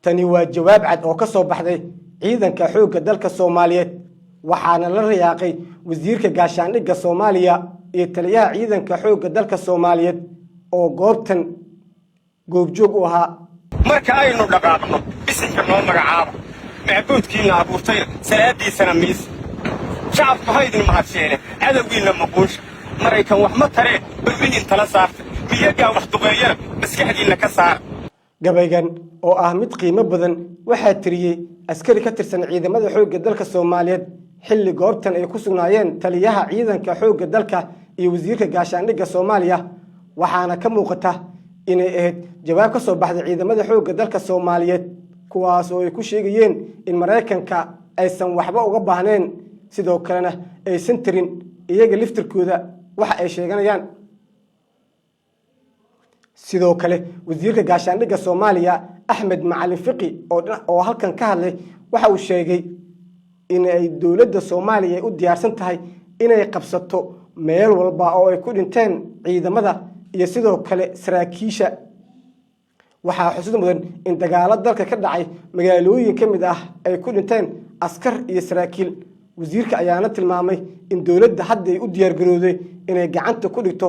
tani waa jawaab cad oo ka soo baxday ciidanka xoogga dalka Soomaaliyeed waxaana la riyaaqay wasiirka gaashaandhigga Soomaaliya iyo taliyaha ciidanka xoogga dalka Soomaaliyeed oo goobtan goobjoog u ahaa marka aynu dhaqaaqno bisinka noo magacaabo macbuudkiina abuurtay salaadiisana miis shacabku haydin mahadseene cadowgiina maquush maraykan wax ma tareen balwidin tala saarta miyaga wax duqeeyana maskaxdiina ka saar gabaygan oo ah mid qiimo badan waxaa tiriyay askari ka tirsan ciidamada xoogga dalka Soomaaliyeed xilli goobtan ay ku sugnaayeen taliyaha ciidanka xoogga dalka iyo wasiirka gaashaandhigga Soomaaliya waxaana ka muuqata inay ahayd jawaab ka soo baxday ciidamada xoogga dalka Soomaaliyeed kuwaas oo ay ku sheegayeen in Mareykanka aysan waxba uga baahneen sidoo kalena aysan tirin iyaga liftirkooda waxa ay sheeganayaan sidoo kale wasiirka gaashaandhigga Soomaaliya Axmed Macalin Fiqi oo halkan ka hadlay waxa uu sheegay in ay dawladda Soomaaliya u diyaarsan tahay inay qabsato meel walba oo ay ku dhinteen ciidamada iyo sidoo kale saraakiisha waxaa xusid mudan in dagaalada dalka ka dhacay magaalooyin kamid ah ay ku dhinteen askar iyo saraakiil wasiirka ayaana tilmaamay in dawladda hadda ay u diyaar garowday inay gacanta ku dhigto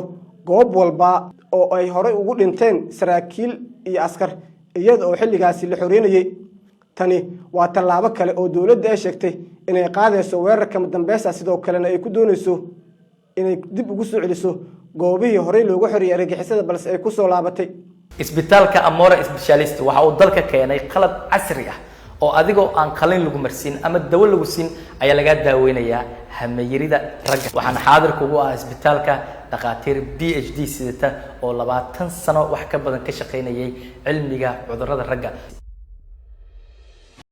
goob walba oo ay hore ugu dhinteen saraakiil iyo askar iyada oo xilligaasi la xoreynayay tani waa tallaabo kale oo dawladda ay sheegtay inay qaadayso weerarka dambeysay sidoo kalena ay ku doonayso inay dib ugu soo celiso goobihii hore loogu xoriyay argagixisada balse ay ku soo laabatay isbitaalka Amora Specialist waxa uu dalka keenay qalab casri ah oo adigoo aan qalin lagu marsin ama dawo lagu siin ayaa laga daaweynayaa hameeyirida ragga waxaan xaadir kugu ah isbitaalka dhaqaatiir PhD sidata oo 20 sano wax ka badan ka shaqeynayay cilmiga cudurrada ragga